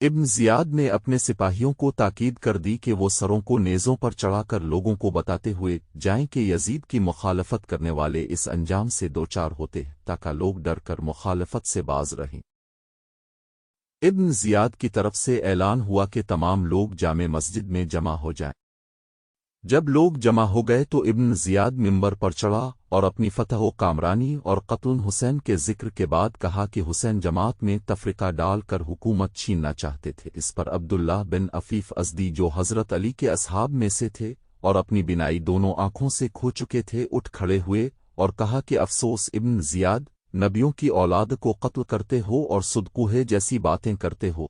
इब्न जियाद ने अपने सिपाहियों को ताकीद कर दी कि वो सरों को नेज़ों पर चढ़ाकर लोगों को बताते हुए जाएं कि यजीद की मुखालफत करने वाले इस अंजाम से दो चार होते ताकि लोग डर कर मुखालफत से बाज रहें। इब्न जियाद की तरफ से ऐलान हुआ कि तमाम लोग जामे मस्जिद में जमा हो जाएं। जब लोग जमा हो गए तो इब्न जियाद मिंबर पर चढ़ा और अपनी फतह कामरानी और कत्ल हुसैन के जिक्र के बाद कहा कि हुसैन जमात में तफरीका डालकर हुकूमत छीनना चाहते थे। इस पर अब्दुल्लाह बिन अफीफ अज़दी जो हज़रत अली के असहाब में से थे और अपनी बिनाई दोनों आंखों से खो चुके थे उठ खड़े हुए और कहा कि अफसोस इब्न जियाद, नबियों की औलाद को कत्ल करते हो और सुदकूहे जैसी बातें करते हो।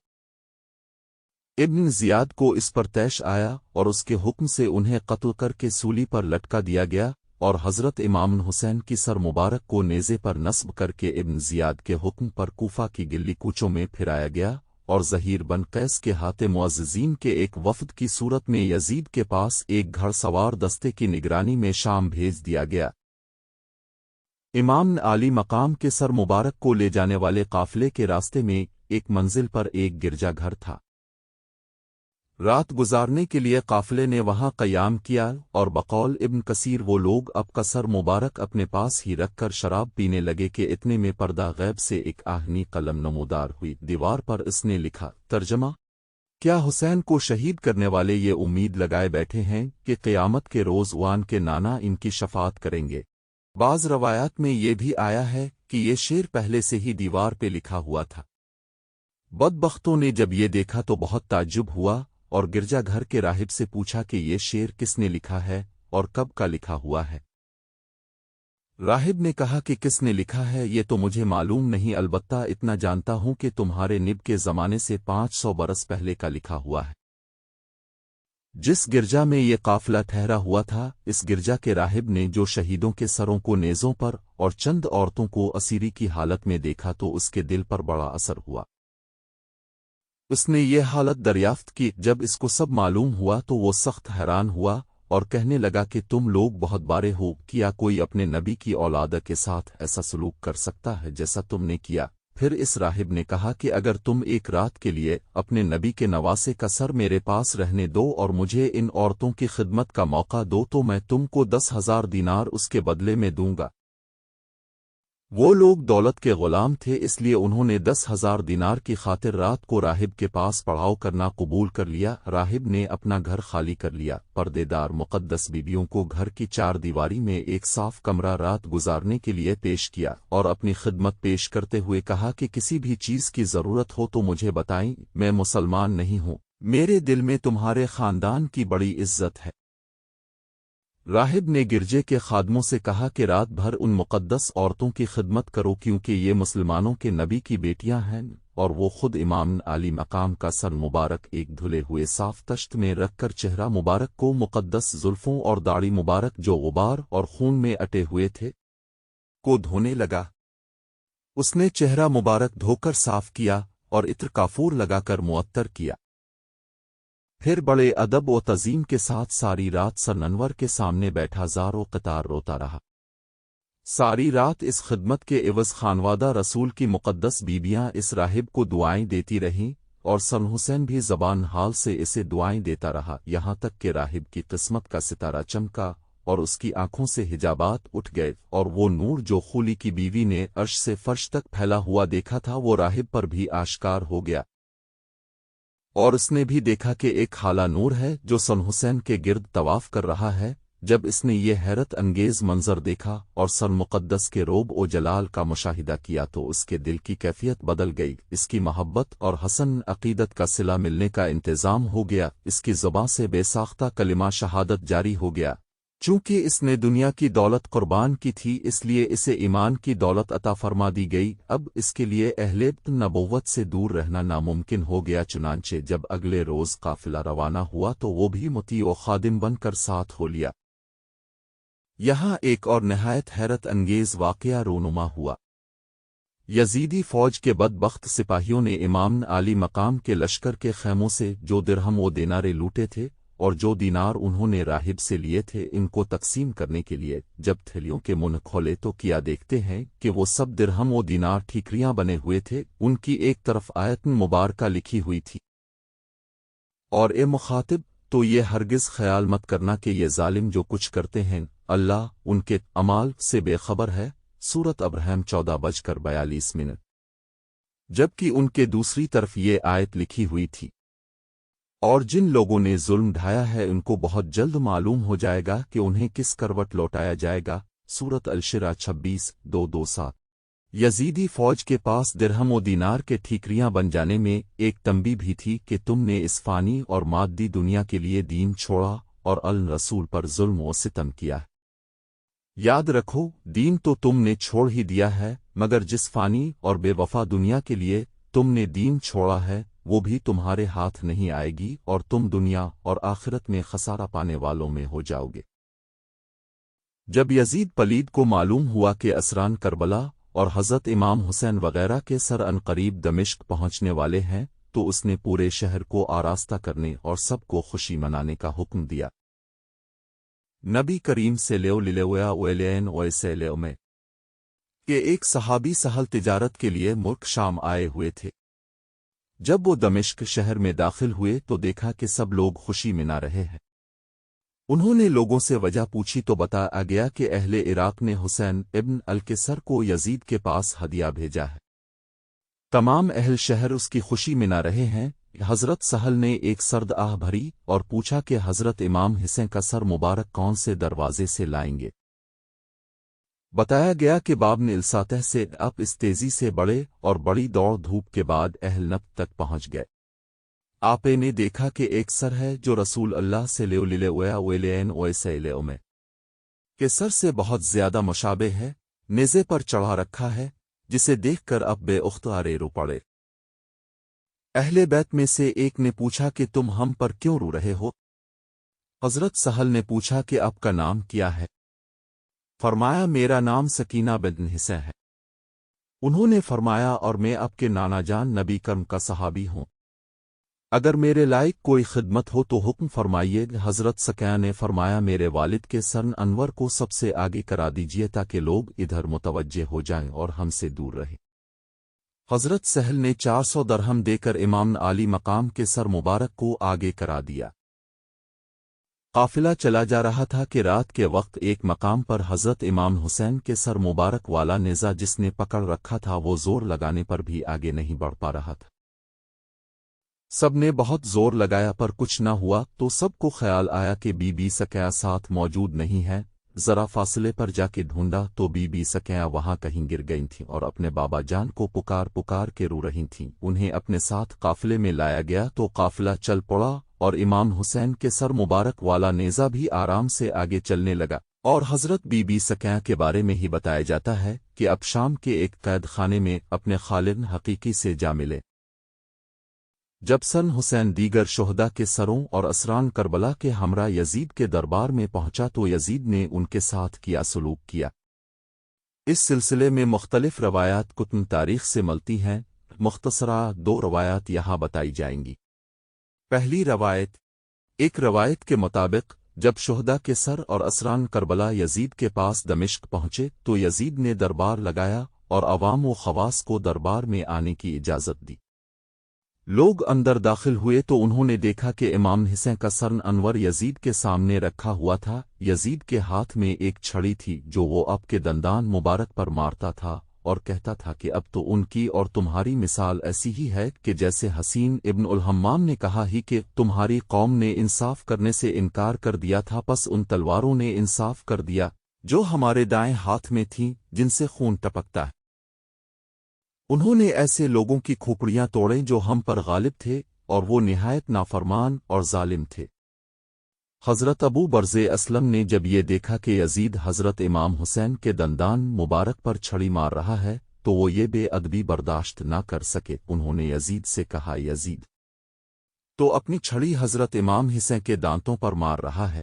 इब्न जियाद को इस पर तैश आया और उसके हुक्म से उन्हें कत्ल करके सूली पर लटका दिया गया और हज़रत इमाम हुसैन की सर मुबारक को नेज़े पर नस्ब करके इब्न जियाद के हुक्म पर कूफा की गिल्ली कूचों में फिराया गया और ज़हीर बन कैस के हाथे मुअज़्ज़िज़ीन के एक वफ़द की सूरत में यजीद के पास एक घड़सवार दस्ते की निगरानी में शाम भेज दिया गया। इमाम आली मकाम के सर मुबारक को ले जाने वाले काफ़िले के रास्ते में एक मंजिल पर एक गिरजाघर था। रात गुजारने के लिए काफ़िले ने वहां क़याम किया और बकौल इब्न कसीर वो लोग अब का सर मुबारक अपने पास ही रखकर शराब पीने लगे कि इतने में पर्दा गैब से एक आहनी कलम नमूदार हुई। दीवार पर इसने लिखा, तर्जमा, क्या हुसैन को शहीद करने वाले ये उम्मीद लगाए बैठे हैं कि क़यामत के रोज़ वान के नाना इनकी शफ़ाअत करेंगे। बाज़ रवायात में ये भी आया है कि ये शेर पहले से ही दीवार पे लिखा हुआ था। बदबख्तों ने जब ये देखा तो बहुत ताज्जुब हुआ और गिरजाघर के राहिब से पूछा कि ये शेर किसने लिखा है और कब का लिखा हुआ है। राहिब ने कहा कि किसने लिखा है ये तो मुझे मालूम नहीं, अलबत्ता इतना जानता हूं कि तुम्हारे निब के ज़माने से 500 बरस पहले का लिखा हुआ है। जिस गिरजा में ये काफिला ठहरा हुआ था, इस गिरजा के राहिब ने जो शहीदों के सरों को नेज़ों पर और चंद औरतों को असीरी की हालत में देखा तो उसके दिल पर बड़ा असर हुआ। उसने ये हालत दरियाफ्त की। जब इसको सब मालूम हुआ तो वो सख्त हैरान हुआ और कहने लगा कि तुम लोग बहुत बारे हो, क्या कोई अपने नबी की औलाद के साथ ऐसा सलूक कर सकता है जैसा तुमने किया। फिर इस राहिब ने कहा कि अगर तुम एक रात के लिए अपने नबी के नवासे का सर मेरे पास रहने दो और मुझे इन औरतों की खिदमत का मौका दो तो मैं तुमको 10,000 दीनार उसके बदले में दूंगा। वो लोग दौलत के गुलाम थे, इसलिए उन्होंने 10,000 दीनार की खातिर रात को राहिब के पास पड़ाव करना कबूल कर लिया। राहिब ने अपना घर खाली कर लिया। पर्देदार मुक़द्दस बीबियों को घर की चार दीवारी में एक साफ कमरा रात गुजारने के लिए पेश किया और अपनी खिदमत पेश करते हुए कहा कि किसी भी चीज़ की ज़रूरत हो तो मुझे बताएं, मैं मुसलमान नहीं हूँ, मेरे दिल में तुम्हारे ख़ानदान की बड़ी इज्जत है। राहिब ने गिरजे के खादमों से कहा कि रात भर उन मुक़द्दस औरतों की खिदमत करो क्योंकि ये मुसलमानों के नबी की बेटियां हैं और वो खुद इमाम आली मकाम का सर मुबारक एक धुले हुए साफ तश्त में रखकर चेहरा मुबारक को मुक़द्दस जुल्फ़ों और दाढ़ी मुबारक जो गुबार और खून में अटे हुए थे को धोने लगा। उसने चेहरा मुबारक धोकर साफ किया और इत्र काफूर लगाकर मुअत्तर किया। फिर बड़े अदब व तज़ीम के साथ सारी रात सर अनवर के सामने बैठा ज़ारो क़तार रोता रहा। सारी रात इस खिदमत के एवज़ खानवादा रसूल की मुक़द्दस बीबियां इस राहिब को दुआएं देती रहीं और सन हुसैन भी ज़बान हाल से इसे दुआएं देता रहा, यहाँ तक कि राहिब की किस्मत का सितारा चमका और उसकी आंखों से हिजाबात उठ गए और वो नूर जो खूली की बीवी ने अर्श से फर्श तक फैला हुआ देखा था वो राहिब पर भी आश्कार हो गया और उसने भी देखा कि एक हाला नूर है जो सन हुसैन के गिर्द तवाफ कर रहा है। जब इसने ये हैरत अंगेज मंजर देखा और सन मुक़द्दस के रोब ओ जलाल का मुशाहिदा किया तो उसके दिल की कैफियत बदल गई। इसकी मोहब्बत और हसन अक़ीदत का सिला मिलने का इंतज़ाम हो गया। इसकी ज़ुबान से बेसाख्ता कलिमा शहादत जारी हो गया। चूँकि इसने दुनिया की दौलत कुर्बान की थी इसलिए इसे ईमान की दौलत अता फरमा दी गई। अब इसके लिए अहले नबुव्वत से दूर रहना नामुमकिन हो गया। चुनांचे जब अगले रोज़ काफिला रवाना हुआ तो वो भी मुती व खादिम बनकर साथ हो लिया। यहाँ एक और नहायत हैरत अंगेज़ वाक़या रूनुमा हुआ। यजीदी फ़ौज के बदबख्त सिपाहियों ने इमाम आली मकाम के लश्कर के खैमों से जो दिरहम व दिनारे लूटे थे اور جو دینار انہوں نے راہب سے لیے تھے ان کو تقسیم کرنے کے لیے جب تھیلیوں کے منہ کھولے تو کیا دیکھتے ہیں کہ وہ سب درہم و دینار ٹھیکریاں بنے ہوئے تھے، ان کی ایک طرف آیت مبارکہ لکھی ہوئی تھی۔ اور اے مخاطب، تو یہ ہرگز خیال مت کرنا کہ یہ ظالم جو کچھ کرتے ہیں اللہ ان کے اعمال سے بے خبر ہے۔ سورۃ ابراہیم 14:42۔ جبکہ ان کے دوسری طرف یہ آیت لکھی ہوئی تھی، اور جن لوگوں نے ظلم ڈھایا ہے ان کو بہت جلد معلوم ہو جائے گا کہ انہیں کس کروٹ لوٹایا جائے گا۔ سورۃ الشرع 26:2-7۔ یزیدی فوج کے پاس درہم و دینار کے ٹھیکریاں بن جانے میں ایک تنبیہ بھی تھی کہ تم نے اس فانی اور مادی دنیا کے لیے دین چھوڑا اور الرسول پر ظلم و ستم کیا۔ یاد رکھو، دین تو تم نے چھوڑ ہی دیا ہے، مگر جس فانی اور بے وفا دنیا کے لیے تم نے دین چھوڑا ہے وہ بھی تمہارے ہاتھ نہیں آئے گی اور تم دنیا اور آخرت میں خسارہ پانے والوں میں ہو جاؤ گے۔ جب یزید پلید کو معلوم ہوا کہ اسران کربلا اور حضرت امام حسین وغیرہ کے سر عنقریب دمشق پہنچنے والے ہیں تو اس نے پورے شہر کو آراستہ کرنے اور سب کو خوشی منانے کا حکم دیا۔ نبی کریم صلی میں کہ ایک صحابی سہل تجارت کے لیے ملک شام آئے ہوئے تھے۔ جب وہ دمشق شہر میں داخل ہوئے تو دیکھا کہ سب لوگ خوشی منا رہے ہیں۔ انہوں نے لوگوں سے وجہ پوچھی تو بتایا گیا کہ اہل عراق نے حسین ابن الکسر کو یزید کے پاس ہدیہ بھیجا ہے۔ تمام اہل شہر اس کی خوشی منا رہے ہیں۔ حضرت سہل نے ایک سرد آہ بھری اور پوچھا کہ حضرت امام حسین کا سر مبارک کون سے دروازے سے لائیں گے؟ بتایا گیا کہ باب نے الساتہ سے آپ اس تیزی سے بڑے اور بڑی دوڑ دھوپ کے بعد اہل نب تک پہنچ گئے۔ آپ نے دیکھا کہ ایک سر ہے جو رسول اللہ میں کے سر سے بہت زیادہ مشابہ ہے، نیزے پر چڑھا رکھا ہے، جسے دیکھ کر اب بے اختیارے رو پڑے۔ اہل بیت میں سے ایک نے پوچھا کہ تم ہم پر کیوں رو رہے ہو؟ حضرت سہل نے پوچھا کہ آپ کا نام کیا ہے؟ فرمایا میرا نام سکینہ بنت حسین ہے۔ انہوں نے فرمایا اور میں آپ کے نانا جان نبی کرم کا صحابی ہوں، اگر میرے لائق کوئی خدمت ہو تو حکم فرمائیے۔ حضرت سکینہ نے فرمایا میرے والد کے سر انور کو سب سے آگے کرا دیجیے تاکہ لوگ ادھر متوجہ ہو جائیں اور ہم سے دور رہیں۔ حضرت سہل نے 400 درہم دے کر امام عالی مقام کے سر مبارک کو آگے کرا دیا۔ قافلہ چلا جا رہا تھا کہ رات کے وقت ایک مقام پر حضرت امام حسین کے سر مبارک والا نیزہ جس نے پکڑ رکھا تھا وہ زور لگانے پر بھی آگے نہیں بڑھ پا رہا تھا۔ سب نے بہت زور لگایا پر کچھ نہ ہوا تو سب کو خیال آیا کہ بی بی سکینہ ساتھ موجود نہیں ہے۔ ذرا فاصلے پر جا کے ڈھونڈا تو بی بی سکینہ وہاں کہیں گر گئی تھیں اور اپنے بابا جان کو پکار پکار کے رو رہی تھیں۔ انہیں اپنے ساتھ قافلے میں لایا گیا تو قافلہ چل پڑا اور امام حسین کے سر مبارک والا نیزہ بھی آرام سے آگے چلنے لگا۔ اور حضرت بی بی سکینہ کے بارے میں ہی بتایا جاتا ہے کہ اب شام کے ایک قید خانے میں اپنے خالد حقیقی سے جا ملے۔ جب سن حسین دیگر شہداء کے سروں اور اسران کربلا کے ہمراہ یزید کے دربار میں پہنچا تو یزید نے ان کے ساتھ کیا سلوک کیا۔ اس سلسلے میں مختلف روایات کتب تاریخ سے ملتی ہیں، مختصرہ 2 روایات یہاں بتائی جائیں گی۔ پہلی روایت، ایک روایت کے مطابق جب شہداء کے سر اور اسران کربلا یزید کے پاس دمشق پہنچے تو یزید نے دربار لگایا اور عوام و خواص کو دربار میں آنے کی اجازت دی۔ لوگ اندر داخل ہوئے تو انہوں نے دیکھا کہ امام حسین کا سر انور یزید کے سامنے رکھا ہوا تھا۔ یزید کے ہاتھ میں ایک چھڑی تھی جو وہ اب کے دندان مبارک پر مارتا تھا اور کہتا تھا کہ اب تو ان کی اور تمہاری مثال ایسی ہی ہے کہ جیسے حسین ابن الحمام نے کہا ہی کہ تمہاری قوم نے انصاف کرنے سے انکار کر دیا تھا، پس ان تلواروں نے انصاف کر دیا جو ہمارے دائیں ہاتھ میں تھیں جن سے خون ٹپکتا ہے۔ انہوں نے ایسے لوگوں کی کھوپڑیاں توڑیں جو ہم پر غالب تھے اور وہ نہایت نافرمان اور ظالم تھے۔ حضرت ابو برز اسلم نے جب یہ دیکھا کہ یزید حضرت امام حسین کے دندان مبارک پر چھڑی مار رہا ہے تو وہ یہ بے ادبی برداشت نہ کر سکے۔ انہوں نے یزید سے کہا یزید تو اپنی چھڑی حضرت امام حسین کے دانتوں پر مار رہا ہے۔